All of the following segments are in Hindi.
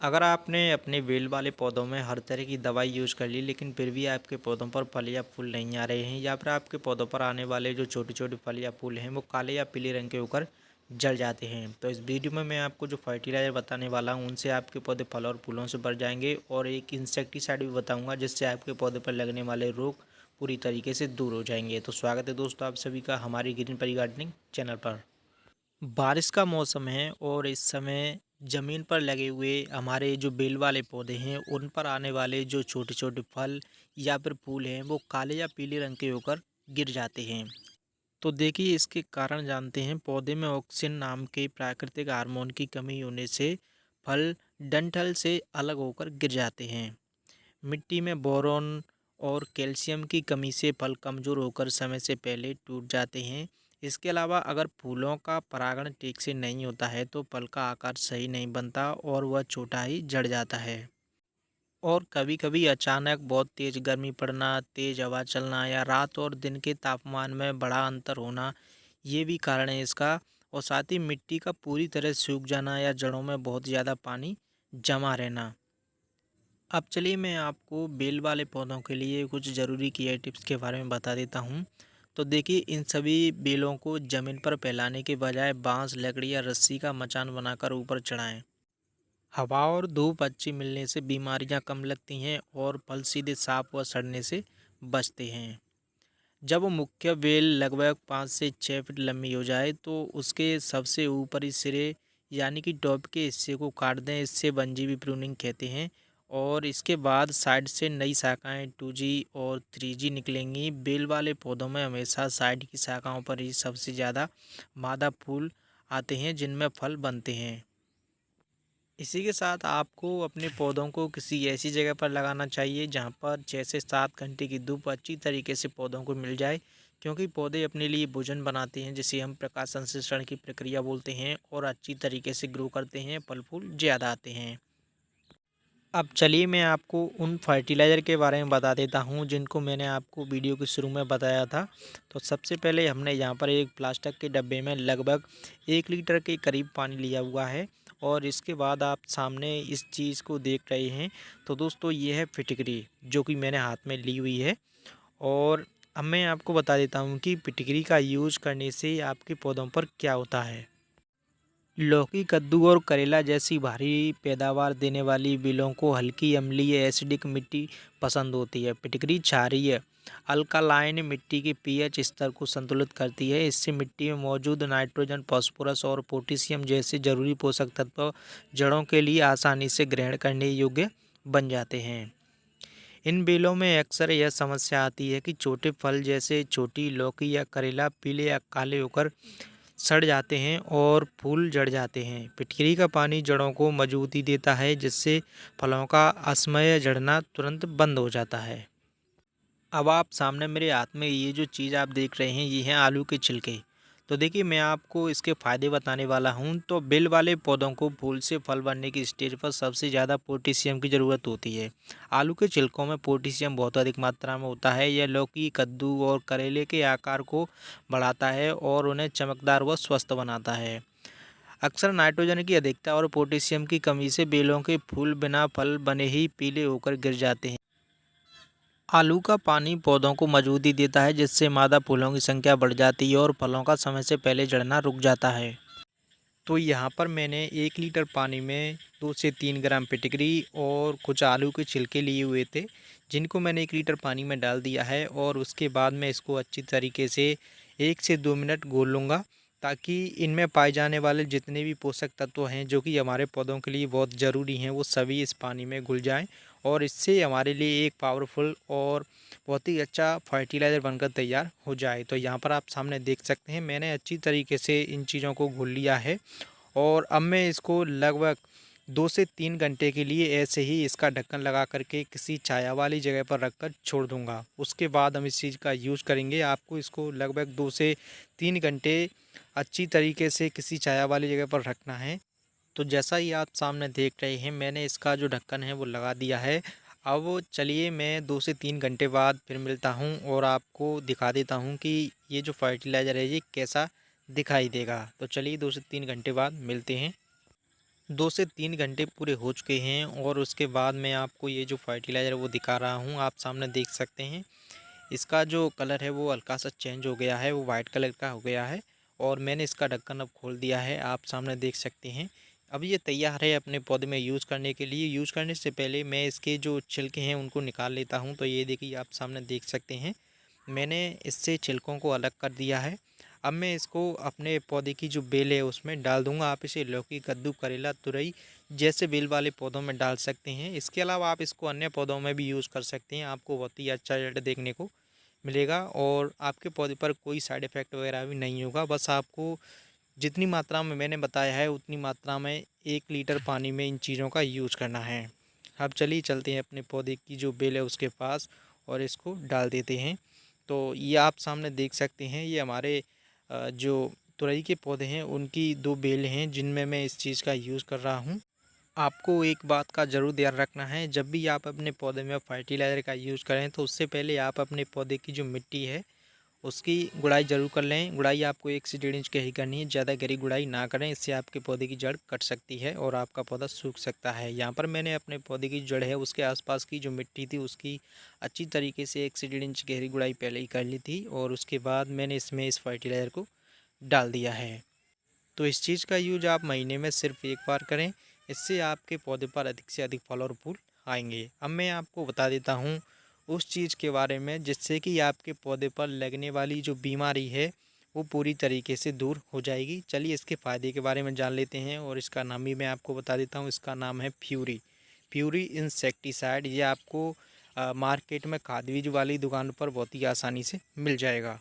अगर आपने अपने बेल वाले पौधों में हर तरह की दवाई यूज़ कर ली लेकिन फिर भी आपके पौधों पर फल या फूल नहीं आ रहे हैं या फिर आपके पौधों पर आने वाले जो छोटे छोटे फल या फूल हैं वो काले या पीले रंग के होकर जल जाते हैं, तो इस वीडियो में मैं आपको जो फर्टिलाइज़र बताने वाला हूँ उनसे आपके पौधे फल और फूलों से भर जाएंगे और एक इंसेक्टिसाइड भी बताऊँगा जिससे आपके पौधे पर लगने वाले रोग पूरी तरीके से दूर हो जाएंगे। तो स्वागत है दोस्तों आप सभी का हमारी ग्रीन परी गार्डनिंग चैनल पर। बारिश का मौसम है और इस समय ज़मीन पर लगे हुए हमारे जो बेल वाले पौधे हैं उन पर आने वाले जो छोटे छोटे फल या फिर फूल हैं वो काले या पीले रंग के होकर गिर जाते हैं। तो देखिए इसके कारण जानते हैं। पौधे में ऑक्सीजन नाम के प्राकृतिक हार्मोन की कमी होने से फल डंठल से अलग होकर गिर जाते हैं। मिट्टी में बोरोन और कैल्शियम की कमी से फल कमज़ोर होकर समय से पहले टूट जाते हैं। इसके अलावा अगर फूलों का परागण ठीक से नहीं होता है तो फल का आकार सही नहीं बनता और वह छोटा ही झड़ जाता है। और कभी कभी अचानक बहुत तेज़ गर्मी पड़ना, तेज़ हवा चलना या रात और दिन के तापमान में बड़ा अंतर होना, ये भी कारण है इसका। और साथ ही मिट्टी का पूरी तरह सूख जाना या जड़ों में बहुत ज़्यादा पानी जमा रहना। अब चलिए मैं आपको बेल वाले पौधों के लिए कुछ ज़रूरी केयर टिप्स के बारे में बता देता हूँ। तो देखिए इन सभी बेलों को ज़मीन पर फैलाने के बजाय बांस, लकड़ी या रस्सी का मचान बनाकर ऊपर चढ़ाएं। हवा और धूप अच्छी मिलने से बीमारियाँ कम लगती हैं और फल सीधे साफ व सड़ने से बचते हैं। जब वो मुख्य बेल लगभग 5 से 6 फीट लंबी हो जाए तो उसके सबसे ऊपरी सिरे यानी कि टॉप के हिस्से को काट दें। इससे वनजीवी प्रूनिंग कहते हैं। और इसके बाद साइड से नई शाखाएं 2G और 3G निकलेंगी। बेल वाले पौधों में हमेशा साइड की शाखाओं पर ही सबसे ज़्यादा मादा फूल आते हैं जिनमें फल बनते हैं। इसी के साथ आपको अपने पौधों को किसी ऐसी जगह पर लगाना चाहिए जहाँ पर 6 से 7 घंटे की धूप अच्छी तरीके से पौधों को मिल जाए, क्योंकि पौधे अपने लिए भोजन बनाते हैं जिसे हम प्रकाश संश्लेषण की प्रक्रिया बोलते हैं और अच्छी तरीके से ग्रो करते हैं, फल फूल ज़्यादा आते हैं। अब चलिए मैं आपको उन फर्टिलाइज़र के बारे में बता देता हूँ जिनको मैंने आपको वीडियो के शुरू में बताया था। तो सबसे पहले हमने यहाँ पर एक प्लास्टिक के डब्बे में लगभग 1 लीटर के करीब पानी लिया हुआ है। और इसके बाद आप सामने इस चीज़ को देख रहे हैं। तो दोस्तों ये है फिटकरी जो कि मैंने हाथ में ली हुई है। और अब मैं आपको बता देता हूँ कि फिटकरी का यूज़ करने से आपके पौधों पर क्या होता है। लौकी, कद्दू और करेला जैसी भारी पैदावार देने वाली बेलों को हल्की अम्लीय एसिडिक मिट्टी पसंद होती है। फिटकरी क्षारीय अल्कालाइन मिट्टी के पीएच स्तर को संतुलित करती है। इससे मिट्टी में मौजूद नाइट्रोजन, फास्फोरस और पोटेशियम जैसे जरूरी पोषक तत्व जड़ों के लिए आसानी से ग्रहण करने योग्य बन जाते हैं। इन बेलों में अक्सर यह समस्या आती है कि छोटे फल जैसे छोटी लौकी या करेला पीले या काले होकर सड़ जाते हैं और फूल झड़ जाते हैं। फिटकरी का पानी जड़ों को मजबूती देता है जिससे फलों का असमय झड़ना तुरंत बंद हो जाता है। अब आप सामने मेरे हाथ में ये जो चीज़ आप देख रहे हैं ये हैं आलू के छिलके। तो देखिए मैं आपको इसके फ़ायदे बताने वाला हूँ। तो बेल वाले पौधों को फूल से फल बनने की स्टेज पर सबसे ज़्यादा पोटेशियम की ज़रूरत होती है। आलू के छिलकों में पोटेशियम बहुत अधिक मात्रा में होता है। यह लौकी, कद्दू और करेले के आकार को बढ़ाता है और उन्हें चमकदार व स्वस्थ बनाता है। अक्सर नाइट्रोजन की अधिकता और पोटेशियम की कमी से बेलों के फूल बिना फल बने ही पीले होकर गिर जाते हैं। आलू का पानी पौधों को मजबूती देता है जिससे मादा फूलों की संख्या बढ़ जाती है और फलों का समय से पहले झड़ना रुक जाता है। तो यहाँ पर मैंने 1 लीटर पानी में 2 से 3 ग्राम फिटकरी और कुछ आलू के छिलके लिए हुए थे जिनको मैंने 1 लीटर पानी में डाल दिया है। और उसके बाद मैं इसको अच्छी तरीके से 1 से 2 मिनट घोल लूँगा ताकि इनमें पाए जाने वाले जितने भी पोषक तत्व हैं जो कि हमारे पौधों के लिए बहुत ज़रूरी हैं वो सभी इस पानी में घुल जाएं और इससे हमारे लिए एक पावरफुल और बहुत ही अच्छा फर्टिलाइज़र बनकर तैयार हो जाए। तो यहाँ पर आप सामने देख सकते हैं मैंने अच्छी तरीके से इन चीज़ों को घोल लिया है। और अब मैं इसको लगभग 2 से 3 घंटे के लिए ऐसे ही इसका ढक्कन लगा करके किसी छाया वाली जगह पर रख कर छोड़ दूँगा। उसके बाद हम इस चीज़ का यूज़ करेंगे। आपको इसको लगभग 2 से 3 घंटे अच्छी तरीके से किसी छाया वाली जगह पर रखना है। तो जैसा ही आप सामने देख रहे हैं मैंने इसका जो ढक्कन है वो लगा दिया है। अब चलिए मैं 2 से 3 घंटे बाद फिर मिलता हूँ और आपको दिखा देता हूँ कि ये जो फर्टिलाइज़र है ये कैसा दिखाई देगा। तो चलिए 2 से 3 घंटे बाद मिलते हैं। 2 से 3 घंटे पूरे हो चुके हैं और उसके बाद मैं आपको ये जो फर्टिलाइज़र वो दिखा रहा हूँ। आप सामने देख सकते हैं, इसका जो कलर है वो हल्का सा चेंज हो गया है, वो वाइट कलर का हो गया है और मैंने इसका ढक्कन अब खोल दिया है, आप सामने देख सकते हैं। अब ये तैयार है अपने पौधे में यूज़ करने के लिए। यूज़ करने से पहले मैं इसके जो छिलके हैं उनको निकाल लेता हूँ। तो ये देखिए, आप सामने देख सकते हैं, मैंने इससे छिलकों को अलग कर दिया है। अब मैं इसको अपने पौधे की जो बेल है उसमें डाल दूंगा। आप इसे लौकी, कद्दू, करेला, तुरई जैसे बेल वाले पौधों में डाल सकते हैं। इसके अलावा आप इसको अन्य पौधों में भी यूज़ कर सकते हैं, आपको बहुत ही अच्छा रिजल्ट देखने को मिलेगा और आपके पौधे पर कोई साइड इफ़ेक्ट वगैरह भी नहीं होगा। बस आपको जितनी मात्रा में मैंने बताया है उतनी मात्रा में 1 लीटर पानी में इन चीज़ों का यूज़ करना है। अब चलिए चलते हैं अपने पौधे की जो बेल है उसके पास और इसको डाल देते हैं। तो ये आप सामने देख सकते हैं, ये हमारे जो तुरई के पौधे हैं उनकी 2 बेल हैं जिनमें मैं इस चीज़ का यूज़ कर रहा हूँ। आपको एक बात का ज़रूर ध्यान रखना है, जब भी आप अपने पौधे में फर्टिलाइज़र का यूज़ करें तो उससे पहले आप अपने पौधे की जो मिट्टी है उसकी गुड़ाई ज़रूर कर लें। गुड़ाई आपको 1 से 1.5 इंच की ही करनी है, ज़्यादा गहरी गुड़ाई ना करें, इससे आपके पौधे की जड़ कट सकती है और आपका पौधा सूख सकता है। यहाँ पर मैंने अपने पौधे की जड़ है उसके आसपास की जो मिट्टी थी उसकी अच्छी तरीके से 1 से 1.5 इंच गहरी गुड़ाई पहले ही कर ली थी और उसके बाद मैंने इसमें इस फर्टिलाइज़र को डाल दिया है। तो इस चीज़ का यूज आप महीने में सिर्फ 1 बार करें, इससे आपके पौधे पर अधिक से अधिक फल और फूल आएंगे। अब मैं आपको बता देता हूँ उस चीज़ के बारे में जिससे कि आपके पौधे पर लगने वाली जो बीमारी है वो पूरी तरीके से दूर हो जाएगी। चलिए इसके फ़ायदे के बारे में जान लेते हैं और इसका नाम भी मैं आपको बता देता हूँ। इसका नाम है फ्यूरी। Fury insecticide. ये आपको मार्केट में खाद बीज वाली दुकान पर बहुत ही आसानी से मिल जाएगा।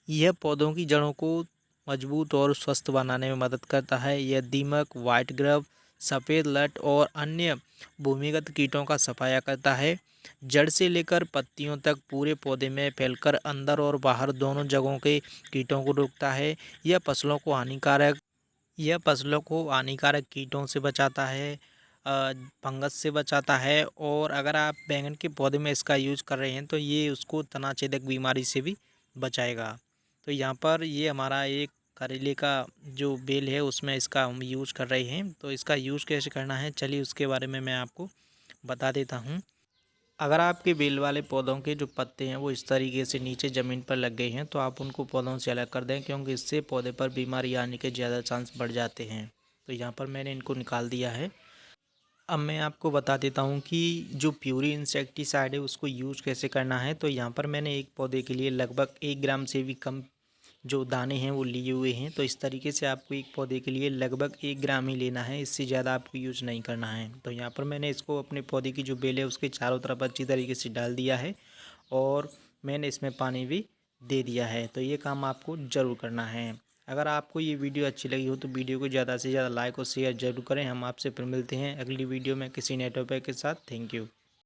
यह पौधों की जड़ों को मजबूत और स्वस्थ बनाने में मदद करता है। यह दीमक, व्हाइट ग्रब, सफ़ेद लट और अन्य भूमिगत कीटों का सफाया करता है। जड़ से लेकर पत्तियों तक पूरे पौधे में फैलकर अंदर और बाहर दोनों जगहों के कीटों को रोकता है। यह फसलों को हानिकारक कीटों से बचाता है, फंगस से बचाता है और अगर आप बैंगन के पौधे में इसका यूज़ कर रहे हैं तो ये उसको तना छेदक बीमारी से भी बचाएगा। तो यहाँ पर ये हमारा एक करेले का जो बेल है उसमें इसका हम यूज़ कर रहे हैं। तो इसका यूज़ कैसे करना है चलिए उसके बारे में मैं आपको बता देता हूँ। अगर आपके बेल वाले पौधों के जो पत्ते हैं वो इस तरीके से नीचे ज़मीन पर लग गए हैं तो आप उनको पौधों से अलग कर दें, क्योंकि इससे पौधे पर बीमारी आने के ज़्यादा चांस बढ़ जाते हैं। तो यहाँ पर मैंने इनको निकाल दिया है। अब मैं आपको बता देता हूँ कि जो प्यूरी इंसेक्टिसाइड है उसको यूज़ कैसे करना है। तो यहाँ पर मैंने एक पौधे के लिए लगभग 1 ग्राम से भी कम जो दाने हैं वो लिए हुए हैं। तो इस तरीके से आपको एक पौधे के लिए लगभग 1 ग्राम ही लेना है, इससे ज़्यादा आपको यूज़ नहीं करना है। तो यहाँ पर मैंने इसको अपने पौधे की जो बेल है उसके चारों तरफ अच्छी तरीके से डाल दिया है और मैंने इसमें पानी भी दे दिया है। तो ये काम आपको ज़रूर करना है। अगर आपको ये वीडियो अच्छी लगी हो तो वीडियो को ज़्यादा से ज़्यादा लाइक और शेयर ज़रूर करें। हम आपसे फिर मिलते हैं अगली वीडियो में किसी नए टॉपिक के साथ। Thank you.